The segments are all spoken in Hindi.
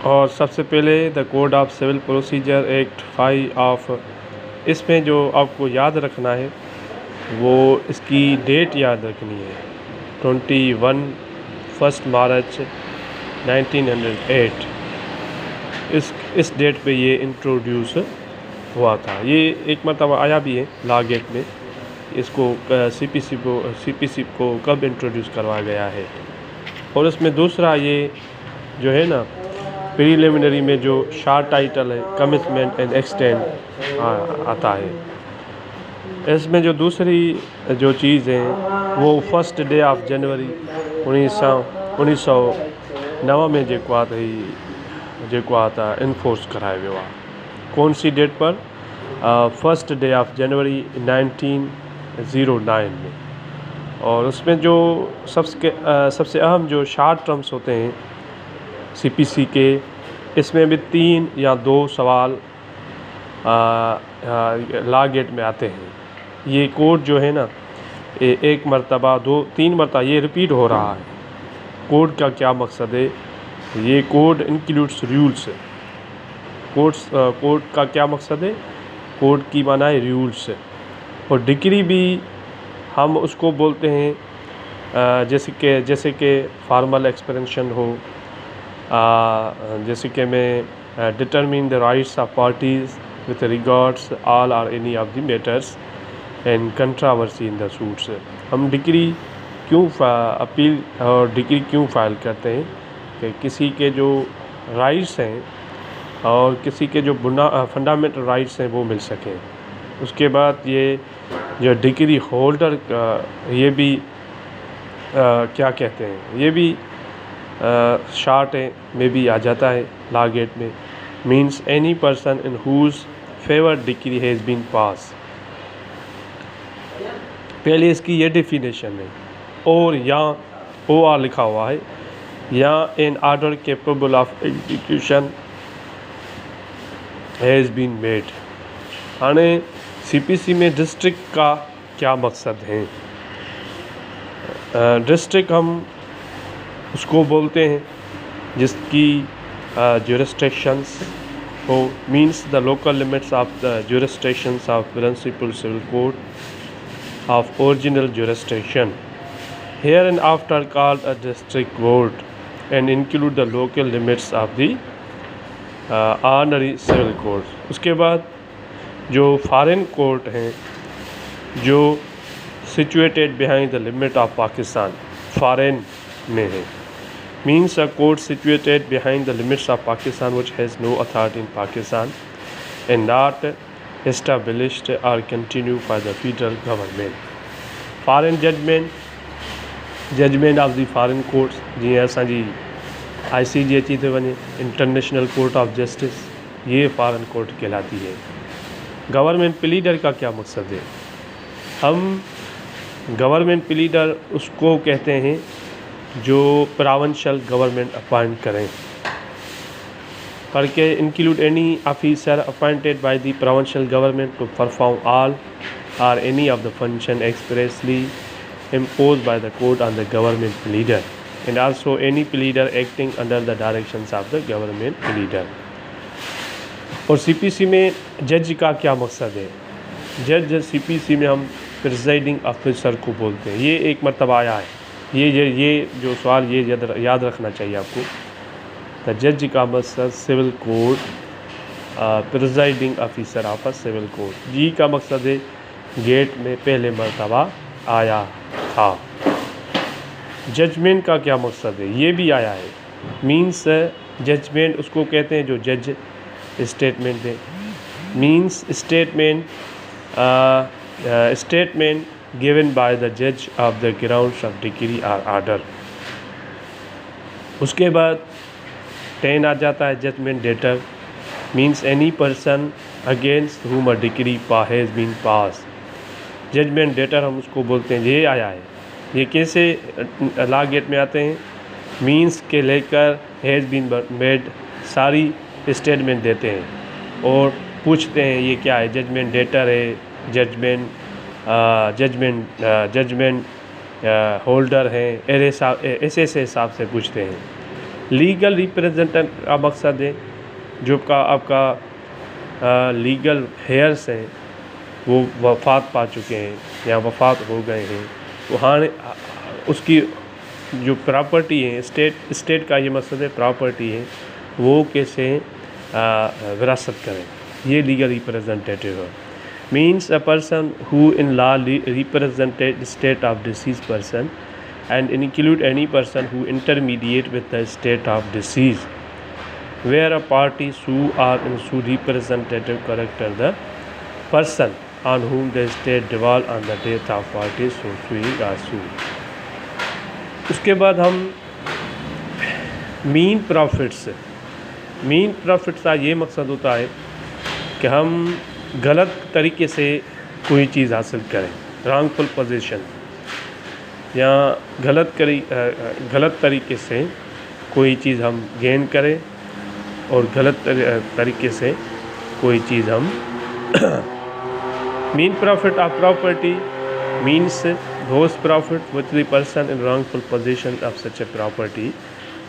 और सबसे पहले the code of civil procedure act 5 of, इसमें जो आपको याद रखना है वो इसकी डेट याद रखनी है 21 मार्च 1908। इस डेट पे ये इंट्रोड्यूस हुआ था। ये एक मरतबा आया भी है लॉ गेट में। इसको सीपीसी को कब इंट्रोड्यूस करवाया गया है। और इसमें दूसरा ये जो है ना प्रीलिमिनरी में जो शार्ट टाइटल है कमिटमेंट एंड एक्सटेंड आता है। इसमें जो दूसरी जो चीज़ है वो 1 डे ऑफ जनवरी 1909 में जेको आता इन्फोर्स कराया वियो आहे। कौन सी डेट पर? 1 डे ऑफ जनवरी 1909 में। और उसमें जो सबसे अहम जो शार्ट टर्म्स होते हैं सीपीसी के, इसमें भी 3 या 2 सवाल लॉ गेट में आते हैं। ये कोड जो है ना एक मरतबा 2-3 मरतबा ये रिपीट हो रहा है। कोड का क्या मकसद है? ये कोड इंक्लूड्स रूल्स। कोड का क्या मकसद है? कोड की माना है रूल्स। और डिक्री भी हम उसको बोलते हैं जैसे कि फार्मल एक्सप्रेशन हो, जैसे कि मैं determine the rights of parties with regards all और any of the matters and controversy in the suits. हम डिक्री क्यों अपील और डिक्री क्यों फाइल करते हैं कि किसी के जो राइट्स हैं और किसी के जो फंडामेंटल राइट्स हैं वो मिल सकें। उसके बाद ये जो डिक्री होल्डर ये भी क्या कहते हैं, ये भी शार्ट में भी आ जाता है लॉ गेट में। Means any person in whose favour decree has been pass. पहले इसकी ये डेफिनेशन है। और यहाँ ओ आर लिखा हुआ है, या an order capable of execution has been made. यानी सीपीसी में डिस्ट्रिक्ट का क्या मकसद है? डिस्ट्रिक्ट हम उसको बोलते हैं जिसकी jurisdictions हो, means the local limits of the jurisdictions of principal civil code of original jurisdiction, here and after called a district court, and include the local limits of the ordinary civil court। उसके बाद जो फॉरेन कोर्ट हैं जो situated behind the limit of Pakistan, foreign में है। means a court situated behind the limits of Pakistan which has no authority in Pakistan and not established or continued by the federal government। Foreign judgement of the foreign courts, जीअं असांजी ICJ अची थी वञे इंटरनेशनल कोर्ट ऑफ जस्टिस, ये फॉरेन कोर्ट कहलाती है। गवर्नमेंट प्लीडर का क्या मकसद है? हम गवर्नमेंट प्लीडर उसको कहते हैं जो प्रोविंशियल गवर्नमेंट अपॉइंट करें, करके include any officer appointed by the provincial government to perform all or any of the function expressly imposed by the court on the government pleader, and also any pleader acting under the directions of the government pleader। और सीपीसी में जज का क्या मकसद है? जज सीपीसी में हम प्रिजाइडिंग ऑफिसर को बोलते हैं। ये एक मरतबा आया है। ये जो सवाल ये याद रखना चाहिए आपको। तो जज का मकसद civil court, presiding officer of a civil court. जी का मकसद है गेट में पहले मरतबा आया था। जजमेंट का क्या मकसद है? ये भी आया है। मीन्स जजमेंट उसको कहते हैं जो जज स्टेटमेंट दे। Means statement given by the जज of the grounds of decree और ऑर्डर। उसके बाद 10 आ जाता है judgment debtor. Means any person against whom a decree has been pass. Judgment debtor हम उसको बोलते हैं। ये आया है। ये कैसे लॉ गेट में आते हैं? मीन्स के लेकर हैज़ बीन मेड सारी स्टेटमेंट देते हैं और पूछते हैं ये क्या है। जजमेंट डेटर है, जजमेंट होल्डर हैं, ऐसे हिसाब से पूछते हैं। लीगल रिप्रेजेंटेंट का मकसद है जो आपका लीगल हेयर्स हैं वो वफ़ात पा चुके हैं या वफ़ात हो गए हैं, तो हाँ उसकी जो प्रॉपर्टी है स्टेट का ये मकसद है प्रॉपर्टी है वो कैसे विरासत करें, ये लीगल रिप्रेजेंटेटिव है। Means a person who in law represented state of disease person and include any person who intermediate with the state of decease, where a party sue or sue representative character the person on whom the state devolve on the death of party so suing or sue। उसके बाद हम मीन प्रॉफिट्स का ये मकसद होता है कि हम गलत तरीके से कोई चीज़ हासिल करें, रॉन्गफुल पोजीशन या गलत तरीके से कोई चीज़ हम गेन करें और गलत तरीके से कोई चीज़ हम mean profit of property means those profit which the person in wrongful possession of such a property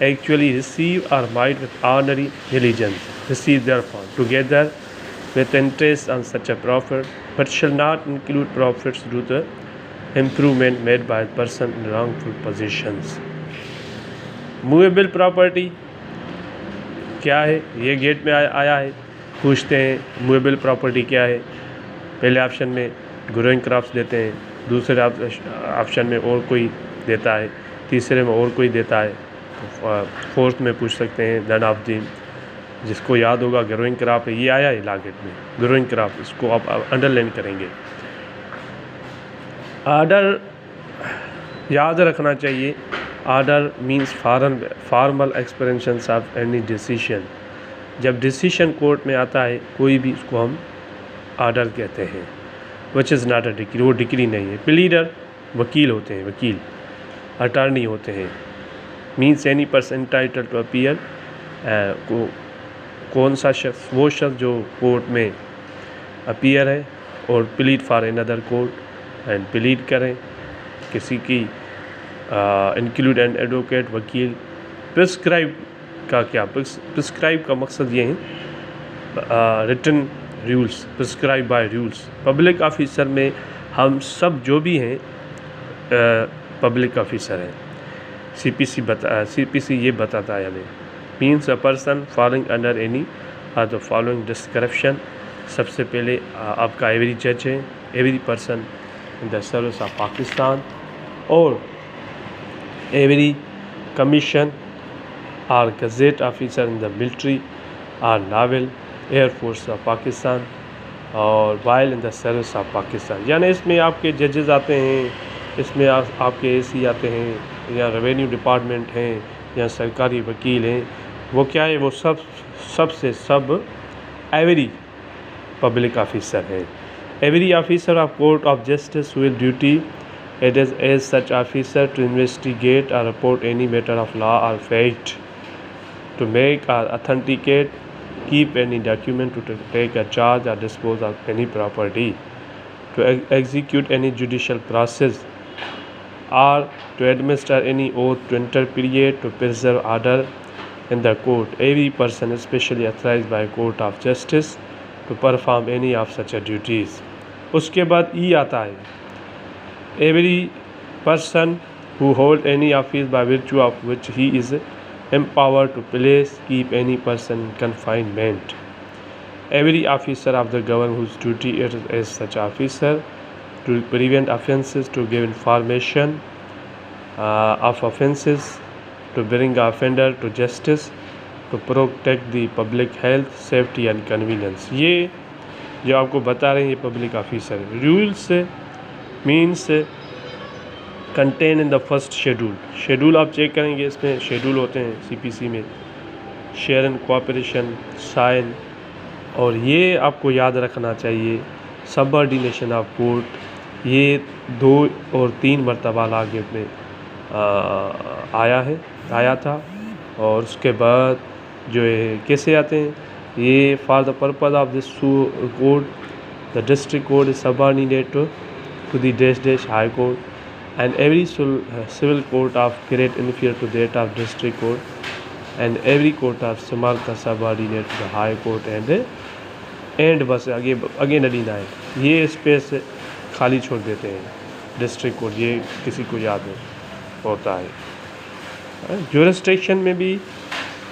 actually receive or might with ordinary diligence receive therefore together with interest on such a profit, but shall not include profits due to improvement made by a person in wrongful possessions। Movable property क्या है, ये गेट में आया है, पूछते हैं मूवेबल प्रॉपर्टी क्या है। पहले ऑप्शन में ग्रोइंग क्रॉप्स देते हैं, दूसरे ऑप्शन में और कोई देता है, तीसरे में और कोई देता है, फोर्थ में पूछ सकते हैं नन ऑफ दी। जिसको याद होगा ग्रोइंग क्रॉप है, ये आया है लागत में ग्रोइंग क्रॉप, इसको आप अंडरलाइन करेंगे। आर्डर याद रखना चाहिए, order means formal expressions of any decision. जब डिसीशन कोर्ट में आता है कोई भी, उसको हम आर्डर कहते हैं, which is not a decree, वो डिक्री नहीं है। प्लीडर वकील होते हैं, वकील अटॉर्नी होते हैं। Means any person entitled to appear, कौन सा शख्स, वो शख्स जो कोर्ट में अपीयर है और plead for another court and plead करें किसी की, इंक्लूड एंड एडवोकेट वकील। प्रिस्क्राइब का क्या, प्रिस्क्राइब का मकसद ये है written rules, prescribe by rules. Public officer में हम सब जो भी हैं पब्लिक ऑफिसर हैं। सीपीसी ये बताता है हमें। Means a person following under any or the following description. सबसे पहले आपका एवरी जज है, every person in the service of Pakistan, और एवरी कमीशन और gazette officer in the military और नावल एयरफोर्स ऑफ पाकिस्तान और while in the service of Pakistan. यानी इसमें आपके जजेस आते हैं, इसमें आपके एसी आते हैं, या रेवेन्यू डिपार्टमेंट हैं, या सरकारी वकील हैं। वो क्या है, वो सब एवरी पब्लिक ऑफिसर है। Every officer of court of justice will duty it is as such officer to investigate or report any matter of law or fact, to make or authenticate, keep any document, to take a charge or dispose of any property, to execute any judicial process, or to administer any oath, to interpret, to preserve order in the court. Every person is specially authorized by court of justice to perform any of such duties। उसके बाद ई आता है, every person who hold any office by virtue of which he is empowered to place, keep any person in confinement. Every officer of the government whose duty it is as such officer to prevent offences, to give information of offences, to bring the offender to justice, to protect the public health, safety and convenience। ये जो आपको बता रहे हैं ये public officer. Rules means contain in the first schedule. Schedule आप चेक करेंगे, इसमें शेड्यूल होते हैं सीपीसी में, शेयर एंड कोऑपरेशन, साइन, और ये आपको याद रखना चाहिए सबऑर्डिनेशन ऑफ कोर्ट। ये 2 और 3 मरतबा लागत में आया था। और उसके बाद जो है कैसे आते हैं, ये for the purpose of this court the district court is subordinate to the dash high court and every civil court of grade inferior to that of district court and every court of small का subordinate to the high court and बस आगे न ॾींदा आहिनि। ये स्पेस खाली छोड़ देते हैं डिस्ट्रिक्ट कोर्ट, ये किसी को याद नहीं होता है। ज्यूरिसडिक्शन में भी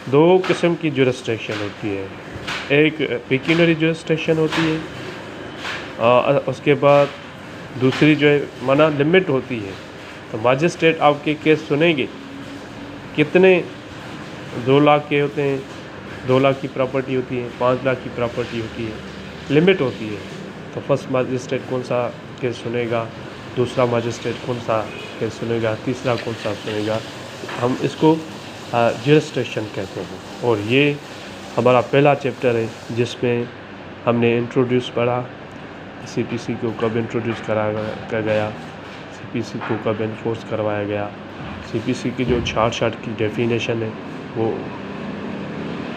दो किस्म की ज्यूरिसडिक्शन होती है, एक पेक्यूनियरी ज्यूरिसडिक्शन होती है और उसके बाद दूसरी जो है माना लिमिट होती है। तो मजिस्ट्रेट आपके केस सुनेंगे, कितने 2 लाख के होते हैं, 2 लाख की प्रॉपर्टी होती है, 5 लाख की प्रॉपर्टी होती है, लिमिट होती है। तो फर्स्ट मजिस्ट्रेट कौन सा केस सुनेगा, दूसरा मजिस्ट्रेट कौन सा केस सुनेगा, तीसरा कौन सा सुनेगा, हम इसको ज्यूरिसडिक्शन कहते हैं। और ये हमारा पहला चैप्टर है जिसमें हमने इंट्रोड्यूस पढ़ा, सीपीसी को कब इंट्रोड्यूस करा गया, सीपीसी को कब इन्फोर्स करवाया गया, सीपीसी की जो छाट की डेफिनेशन है वो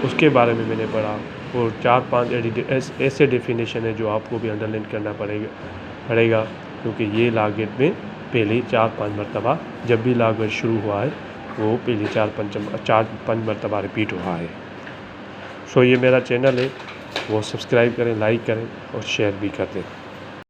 उसके बारे में मैंने पढ़ा। और 4-5 ऐसे डेफिनेशन है जो आपको भी अंडरलाइन करना पड़ेगा क्योंकि ये लॉ गेट में पहले 4-5 मरतबा जब भी लॉ गेट शुरू हुआ है वो पहले 4-5 मरतबा रिपीट हुआ है। सो ये मेरा चैनल है, वो सब्सक्राइब करें, लाइक करें और शेयर भी कर दें।